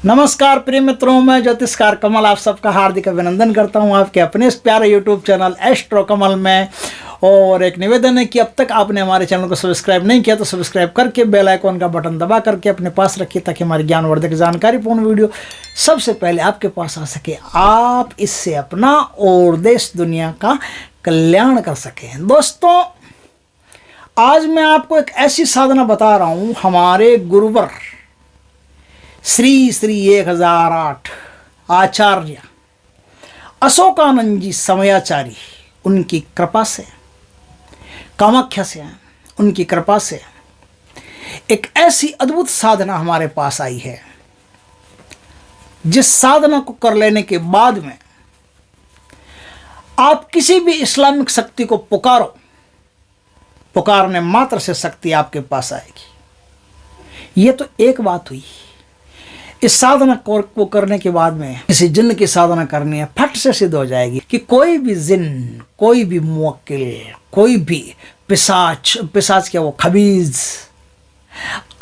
नमस्कार प्रिय मित्रों, मैं ज्योतिषकार कमल आप सबका हार्दिक अभिनंदन करता हूं आपके अपने इस प्यारे यूट्यूब चैनल एस्ट्रो कमल में। और एक निवेदन है कि अब तक आपने हमारे चैनल को सब्सक्राइब नहीं किया तो सब्सक्राइब करके बेल आइकॉन का बटन दबा करके अपने पास रखिए ताकि हमारी ज्ञानवर्धक जानकारीपूर्ण वीडियो सबसे पहले आपके पास आ सके, आप इससे अपना और देश दुनिया का कल्याण कर सकें। दोस्तों, आज मैं आपको एक ऐसी साधना बता रहा हूँ, हमारे गुरुवर श्री श्री 1008 आचार्य अशोकानंद जी समयाचारी, उनकी कृपा से, कामाख्या से, उनकी कृपा से एक ऐसी अद्भुत साधना हमारे पास आई है, जिस साधना को कर लेने के बाद में आप किसी भी इस्लामिक शक्ति को पुकारो, पुकारने मात्र से शक्ति आपके पास आएगी। ये तो एक बात हुई। इस साधना को करने के बाद में किसी जिन्न की साधना करनी है, फट से सिद्ध हो जाएगी कि कोई भी जिन्न, कोई भी मुवक्किल, कोई भी पिशाच क्या, वो खबीज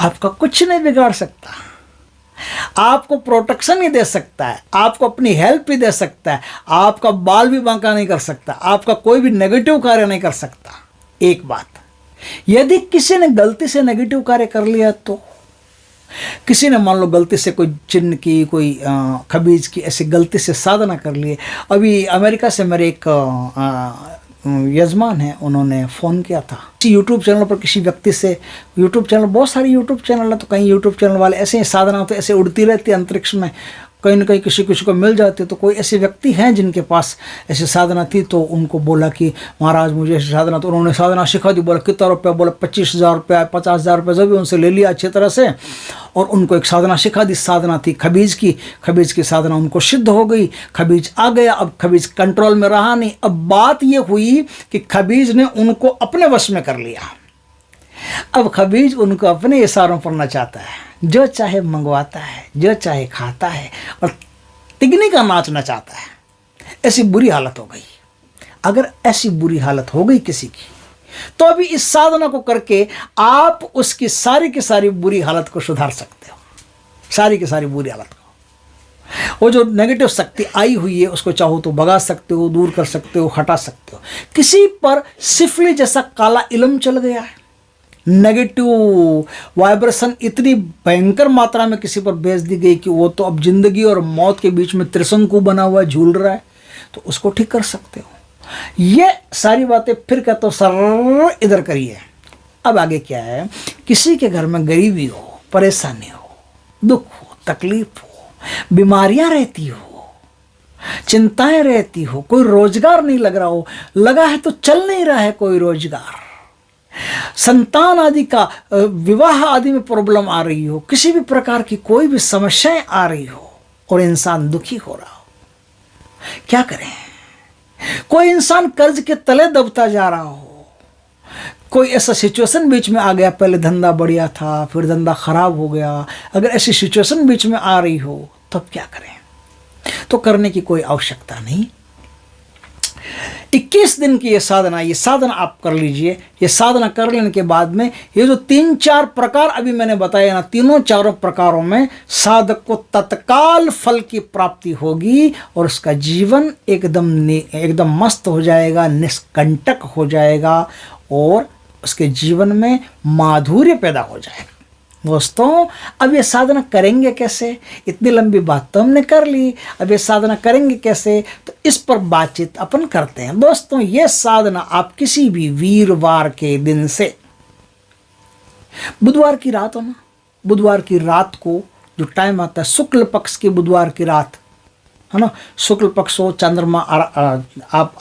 आपका कुछ नहीं बिगाड़ सकता, आपको प्रोटेक्शन ही दे सकता है, आपको अपनी हेल्प भी दे सकता है, आपका बाल भी बांका नहीं कर सकता, आपका कोई भी नेगेटिव कार्य नहीं कर सकता। एक बात, यदि किसी ने गलती से नेगेटिव कार्य कर लिया, तो किसी ने मान लो गलती से कोई चिन्ह की, कोई खबीज की ऐसी गलती से साधना कर लिए। अभी अमेरिका से मेरे एक यजमान है, उन्होंने फ़ोन किया था यूट्यूब चैनल पर किसी व्यक्ति से। यूट्यूब चैनल, बहुत सारे यूट्यूब चैनल है, तो कहीं यूट्यूब चैनल वाले ऐसे ही साधना तो ऐसे उड़ती रहती है अंतरिक्ष में, कहीं ना कहीं किसी किसी को मिल जाती है। तो कोई ऐसे व्यक्ति हैं जिनके पास ऐसी साधना थी, तो उनको बोला कि महाराज मुझे ऐसी साधना, तो उन्होंने साधना सिखा दी। बोला कितना रुपया? बोला 25,000 रुपया, 50,000 रुपया, जो भी उनसे ले लिया अच्छी तरह से, और उनको एक साधना सिखा दी। साधना थी खबीज की। खबीज की साधना उनको सिद्ध हो गई, खबीज आ गया। अब खबीज कंट्रोल में रहा नहीं। अब बात ये हुई कि खबीज ने उनको अपने वश में कर लिया। अब खबीज उनको अपने इशारों पर नचाता है, जो चाहे मंगवाता है, जो चाहे खाता है, और तिगनी का नाच नचाता है। ऐसी बुरी हालत हो गई। अगर ऐसी बुरी हालत हो गई किसी की, तो अभी इस साधना को करके आप उसकी सारी की सारी बुरी हालत को सुधार सकते हो। सारी की सारी बुरी हालत को, वो जो नेगेटिव शक्ति आई हुई है, उसको चाहो तो भगा सकते हो, दूर कर सकते हो, हटा सकते हो। किसी पर सिफिली जैसा काला इल्म चल गया है, नेगेटिव वाइब्रेशन इतनी भयंकर मात्रा में किसी पर भेज दी गई कि वो तो अब जिंदगी और मौत के बीच में त्रिशंकु बना हुआ झूल रहा है, तो उसको ठीक कर सकते हो। ये सारी बातें फिर कहते हो सर इधर करिए। अब आगे क्या है, किसी के घर में गरीबी हो, परेशानी हो, दुख हो, तकलीफ हो, बीमारियां रहती हो, चिंताएं रहती हो, कोई रोजगार नहीं लग रहा हो, लगा है तो चल नहीं रहा है कोई रोजगार, संतान आदि का, विवाह आदि में प्रॉब्लम आ रही हो, किसी भी प्रकार की कोई भी समस्याएं आ रही हो, और इंसान दुखी हो रहा हो, क्या करें? कोई इंसान कर्ज के तले दबता जा रहा हो, कोई ऐसा सिचुएशन बीच में आ गया, पहले धंधा बढ़िया था, फिर धंधा खराब हो गया। अगर ऐसी सिचुएशन बीच में आ रही हो, तब क्या करें? तो करने की कोई आवश्यकता नहीं। 21 दिन की ये साधना आप कर लीजिए। ये साधना कर लेने के बाद में ये जो 3-4 प्रकार अभी मैंने बताया ना, तीनों चारों प्रकारों में साधक को तत्काल फल की प्राप्ति होगी, और उसका जीवन एकदम मस्त हो जाएगा, निष्कंटक हो जाएगा, और उसके जीवन में माधुर्य पैदा हो जाएगा। दोस्तों, अब ये साधना करेंगे कैसे? इतनी लंबी बात तो हमने कर ली, अब ये साधना करेंगे कैसे, तो इस पर बातचीत अपन करते हैं। दोस्तों, ये साधना आप किसी भी वीरवार के दिन से, बुधवार की रात हो ना, बुधवार की रात को जो टाइम आता है, शुक्ल पक्ष की बुधवार की रात है ना, शुक्ल पक्ष हो, चंद्रमा आप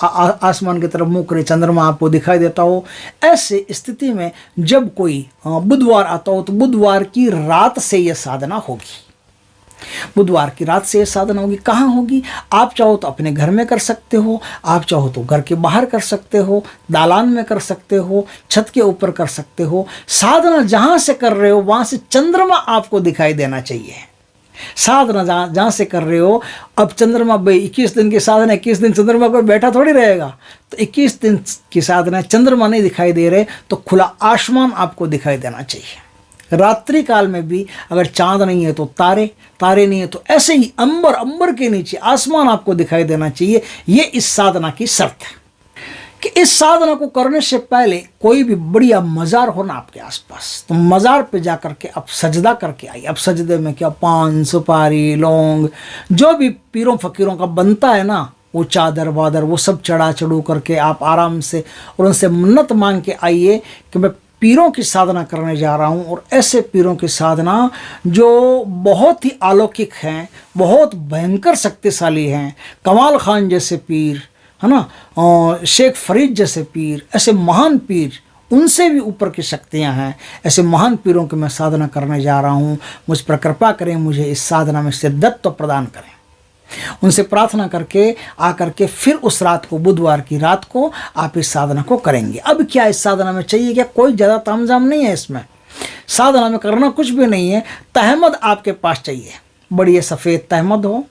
आसमान की तरफ मुँह करे, चंद्रमा आपको दिखाई देता हो, ऐसे स्थिति में जब कोई बुधवार आता हो, तो बुधवार की रात से यह साधना होगी। बुधवार की रात से यह साधना होगी। कहाँ होगी? आप चाहो तो अपने घर में कर सकते हो, आप चाहो तो घर के बाहर कर सकते हो, दालान में कर सकते हो, छत के ऊपर कर सकते हो। साधना जहाँ से कर रहे हो वहाँ से चंद्रमा आपको दिखाई देना चाहिए। साधना जहाँ से कर रहे हो, अब चंद्रमा भाई 21 दिन की साधना, 21 दिन चंद्रमा पर बैठा थोड़ी रहेगा, तो 21 दिन की साधना चंद्रमा नहीं दिखाई दे रहे, तो खुला आसमान आपको दिखाई देना चाहिए। रात्रि काल में भी अगर चांद नहीं है तो तारे, तारे नहीं है तो ऐसे ही अंबर, अंबर के नीचे आसमान आपको दिखाई देना चाहिए। ये इस साधना की शर्त है कि इस साधना को करने से पहले कोई भी बढ़िया मज़ार हो ना आपके आसपास, तो मज़ार पे जा करके आप सजदा करके आइए। अब सजदे में क्या, पान, सुपारी, लौंग, जो भी पीरों फकीरों का बनता है ना, वो चादर वादर वो सब चढ़ा चढ़ू करके आप आराम से और उनसे मन्नत मांग के आइए कि मैं पीरों की साधना करने जा रहा हूँ। और ऐसे पीरों की साधना जो बहुत ही अलौकिक हैं, बहुत भयंकर शक्तिशाली हैं, कमाल खान जैसे पीर है ना, और शेख फरीद जैसे पीर, ऐसे महान पीर, उनसे भी ऊपर की शक्तियाँ हैं। ऐसे महान पीरों की मैं साधना करने जा रहा हूँ, मुझ पर कृपा करें, मुझे इस साधना में शिद्दत तो प्रदान करें। उनसे प्रार्थना करके आकर के फिर उस रात को, बुधवार की रात को आप इस साधना को करेंगे। अब क्या इस साधना में चाहिए क्या, कोई ज़्यादा तामझाम नहीं है इसमें। साधना में करना कुछ भी नहीं है। तहमद आपके पास चाहिए, बढ़िया सफ़ेद तहमद हो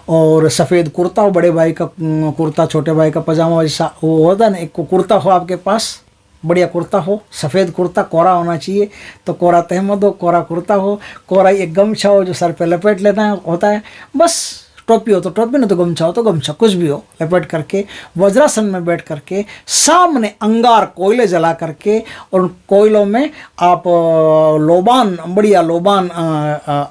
और सफ़ेद कुर्ता हो, बड़े भाई का कुर्ता, छोटे भाई का पजामा, जैसा वो होता ना, एक कुर्ता हो आपके पास, बढ़िया कुर्ता हो, सफ़ेद कुर्ता, कोरा होना चाहिए, तो कोरा तहमद हो, कोरा कुर्ता हो, कोरा एक गमछा हो जो सर पे लपेट लेना होता है, बस। टोपी हो तो टोपी, नहीं तो गमछा हो तो गमछा, कुछ भी हो, लपेट करके वज्रासन में बैठ करके सामने अंगार कोयले जला करके, और कोयलों में आप लोबान, बढ़िया लोबान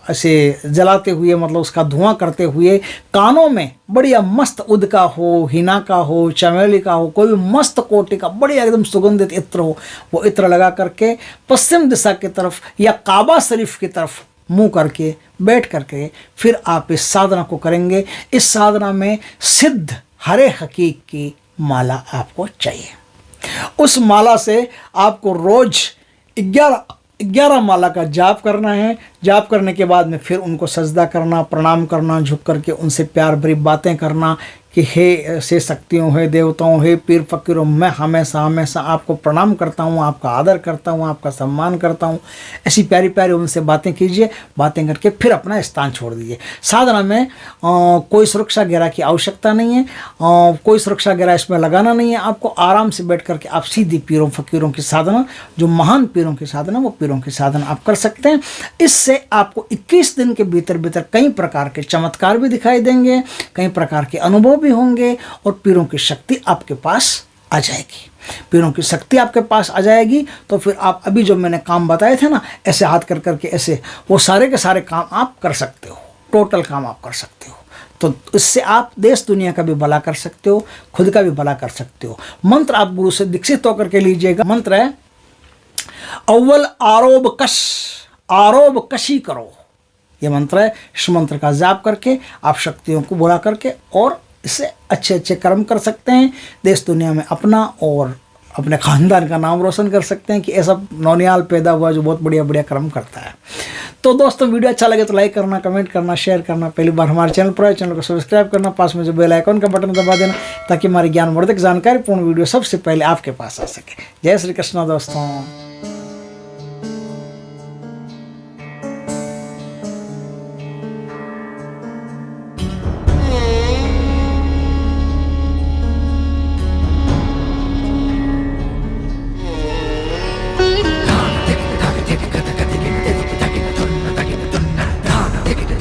ऐसे जलाते हुए, मतलब उसका धुआं करते हुए, कानों में बढ़िया मस्त उद का हो, हिना का हो, चमेली का हो, कोई भी मस्त कोटि का बढ़िया एकदम सुगंधित इत्र हो, वो इत्र लगा करके पश्चिम दिशा की तरफ या काबा शरीफ की तरफ मुंह करके बैठ करके फिर आप इस साधना को करेंगे। इस साधना में सिद्ध हरे हकीक की माला आपको चाहिए। उस माला से आपको रोज 11 माला का जाप करना है। जाप करने के बाद में फिर उनको सजदा करना, प्रणाम करना, झुक करके उनसे प्यार भरी बातें करना कि हे से शक्तियों, हे देवताओं, हे पीर फकीरों, मैं हमेशा हमेशा आपको प्रणाम करता हूँ, आपका आदर करता हूँ, आपका सम्मान करता हूँ। ऐसी प्यारी प्यारी उनसे बातें कीजिए। बातें करके फिर अपना स्थान छोड़ दीजिए। साधना में कोई सुरक्षा घेरा की आवश्यकता नहीं है, कोई सुरक्षा घेरा इसमें लगाना नहीं है। आपको आराम से बैठ करके आप सीधी पीरों फकीरों की साधना, जो महान पीरों की साधना, वो पीरों की साधना आप कर सकते हैं। इससे आपको 21 दिन के भीतर भीतर कई प्रकार के चमत्कार भी दिखाई देंगे, कई प्रकार के अनुभव भी होंगे, और पीरों की शक्ति आपके पास आ जाएगी। पीरों की शक्ति आपके पास आ जाएगी तो फिर आप अभी जो मैंने काम बताए थे ना, ऐसे हाथ कर करके ऐसे, वो सारे के सारे काम आप कर सकते हो, टोटल काम आप कर सकते हो। तो इससे आप देश दुनिया का भी भला कर सकते हो, खुद का भी भला कर सकते हो। मंत्र आप गुरु से दीक्षित होकर के लीजिएगा। मंत्र है अव्वल आरोब कश, आरोब कशी करो, ये मंत्र है। इस मंत्र का जाप करके आप शक्तियों को बुला करके और इससे अच्छे अच्छे कर्म कर सकते हैं। देश दुनिया में अपना और अपने ख़ानदान का नाम रोशन कर सकते हैं कि ऐसा नौनियाल पैदा हुआ जो बहुत बढ़िया बढ़िया कर्म करता है। तो दोस्तों, वीडियो अच्छा लगे तो लाइक करना, कमेंट करना, शेयर करना। पहली बार हमारे चैनल पर आए, चैनल को सब्सक्राइब करना, पास में जो बेल आइकन का बटन दबा देना, ताकि हमारी ज्ञानवर्धक जानकारी पूर्ण वीडियो सबसे पहले आपके पास आ सके। जय श्री कृष्ण दोस्तों।